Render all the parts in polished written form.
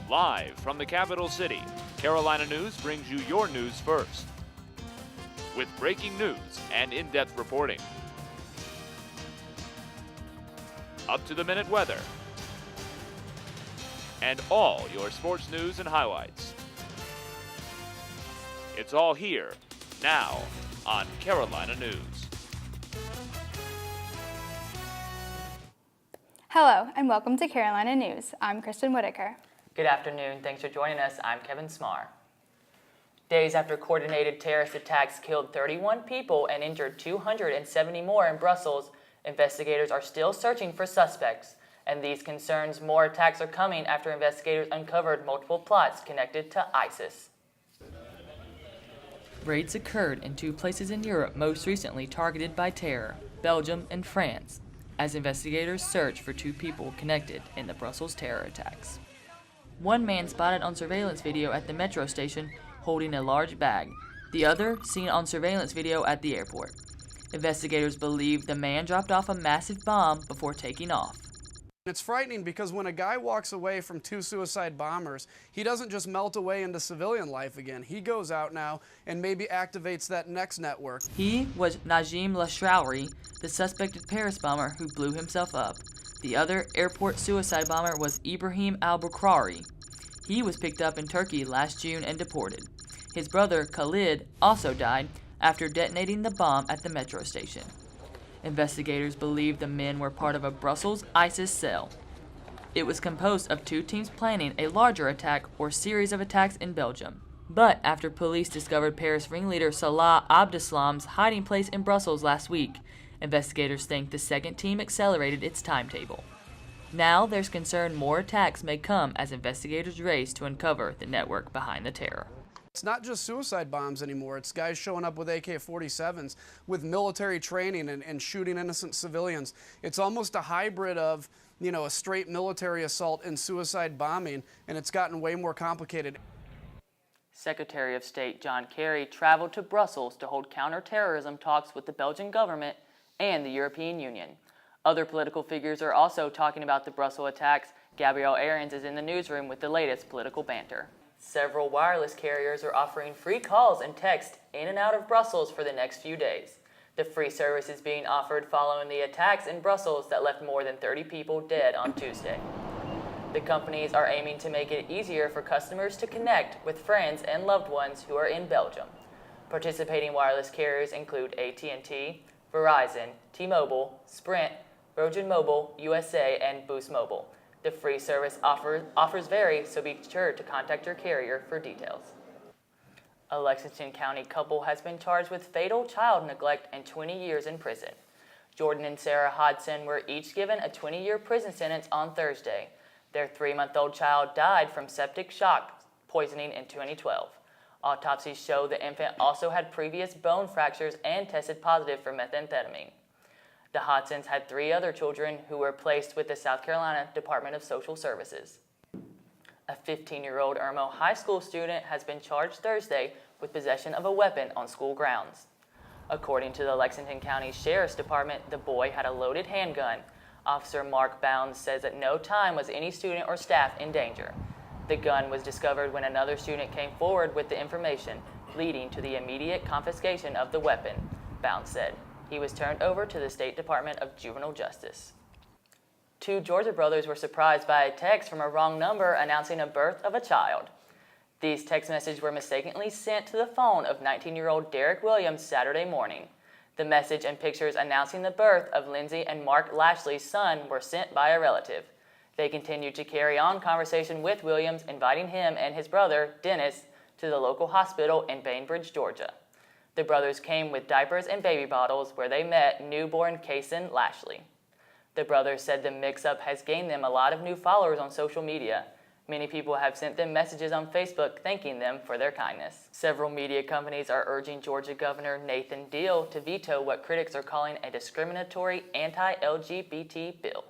Live from the capital city, Carolina News brings you your news first. With breaking news and in-depth reporting. Up-to-the-minute weather. And all your sports news and highlights. It's all here, now, on Carolina News. Hello, and welcome to Carolina News. I'm Kristen Whitaker. Good afternoon. Thanks for joining us. I'm Kevin Smar. Days after coordinated terrorist attacks killed 31 people and injured 270 more in Brussels, investigators are still searching for suspects. And these concerns, more attacks are coming after investigators uncovered multiple plots connected to ISIS. Raids occurred in two places in Europe most recently targeted by terror, Belgium and France, as investigators search for two people connected in the Brussels terror attacks. One man spotted on surveillance video at the metro station holding a large bag, the other seen on surveillance video at the airport. Investigators believe the man dropped off a massive bomb before taking off. It's frightening because when a guy walks away from two suicide bombers, he doesn't just melt away into civilian life again. He goes out now and maybe activates that next network. He was Najim Lashraoui, the suspected Paris bomber who blew himself up. The other airport suicide bomber was Ibrahim al-Bukhari. He was picked up in Turkey last June and deported. His brother, Khalid, also died after detonating the bomb at the metro station. Investigators believe the men were part of a Brussels ISIS cell. It was composed of two teams planning a larger attack or series of attacks in Belgium. But after police discovered Paris ringleader Salah Abdeslam's hiding place in Brussels last week, investigators think the second team accelerated its timetable. Now there's concern more attacks may come as investigators race to uncover the network behind the terror. It's not just suicide bombs anymore. It's guys showing up with AK-47s, with military training and shooting innocent civilians. It's almost a hybrid of, a straight military assault and suicide bombing, and it's gotten way more complicated. Secretary of State John Kerry traveled to Brussels to hold counterterrorism talks with the Belgian government and the European Union. Other political figures are also talking about the Brussels attacks. Gabrielle Aarons is in the newsroom with the latest political banter. Several wireless carriers are offering free calls and text in and out of Brussels for the next few days. The free service is being offered following the attacks in Brussels that left more than 30 people dead on Tuesday. The companies are aiming to make it easier for customers to connect with friends and loved ones who are in Belgium. Participating wireless carriers include AT&T, Verizon, T-Mobile, Sprint, Virgin Mobile, USA, and Boost Mobile. The free service offers vary, so be sure to contact your carrier for details. A Lexington County couple has been charged with fatal child neglect and 20 years in prison. Jordan and Sarah Hodson were each given a 20-year prison sentence on Thursday. Their 3-month-old child died from septic shock poisoning in 2012. Autopsies show the infant also had previous bone fractures and tested positive for methamphetamine. The Hodsons had 3 other children who were placed with the South Carolina Department of Social Services. A 15-year-old Irmo High School student has been charged Thursday with possession of a weapon on school grounds. According to the Lexington County Sheriff's Department, the boy had a loaded handgun. Officer Mark Bounds says at no time was any student or staff in danger. The gun was discovered when another student came forward with the information, leading to the immediate confiscation of the weapon, Bounds said. He was turned over to the State Department of Juvenile Justice. 2 Georgia brothers were surprised by a text from a wrong number announcing a birth of a child. These text messages were mistakenly sent to the phone of 19-year-old Derek Williams Saturday morning. The message and pictures announcing the birth of Lindsay and Mark Lashley's son were sent by a relative. They continued to carry on conversation with Williams, inviting him and his brother, Dennis, to the local hospital in Bainbridge, Georgia. The brothers came with diapers and baby bottles where they met newborn Kason Lashley. The brothers said the mix-up has gained them a lot of new followers on social media. Many people have sent them messages on Facebook thanking them for their kindness. Several media companies are urging Georgia Governor Nathan Deal to veto what critics are calling a discriminatory anti-LGBT bill.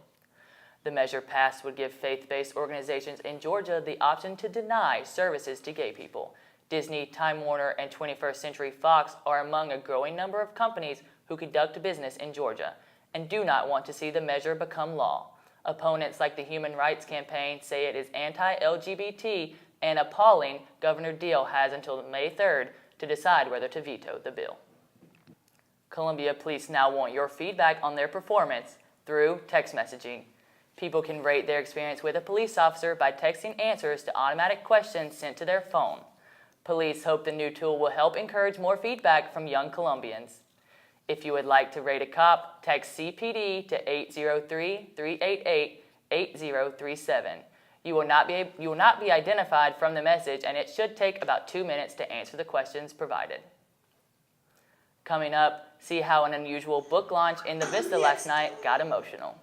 The measure passed would give faith-based organizations in Georgia the option to deny services to gay people. Disney, Time Warner, and 21st Century Fox are among a growing number of companies who conduct business in Georgia and do not want to see the measure become law. Opponents like the Human Rights Campaign say it is anti-LGBT and appalling. Governor Deal has until May 3rd to decide whether to veto the bill. Columbia Police now want your feedback on their performance through text messaging. People can rate their experience with a police officer by texting answers to automatic questions sent to their phone. Police hope the new tool will help encourage more feedback from young Columbians. If you would like to rate a cop, text CPD to 803-388-8037. You will not be identified from the message, and it should take about 2 minutes to answer the questions provided. Coming up, see how an unusual book launch in the Vista last night got emotional.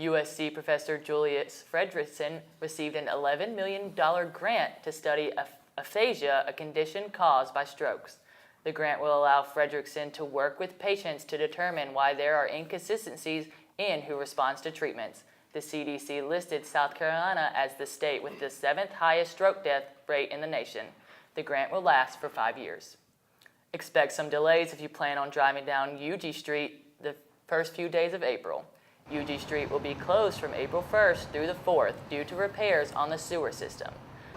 USC professor Julius Fredrickson received an $11 million grant to study aphasia, a condition caused by strokes. The grant will allow Fredrickson to work with patients to determine why there are inconsistencies in who responds to treatments. The CDC listed South Carolina as the state with the 7th highest stroke death rate in the nation. The grant will last for 5 years. Expect some delays if you plan on driving down UG Street the first few days of April. UG Street will be closed from April 1st through the 4th due to repairs on the sewer system.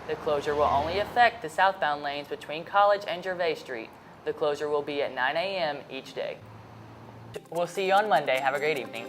The closure will only affect the southbound lanes between College and Gervais Street. The closure will be at 9 a.m. each day. We'll see you on Monday. Have a great evening.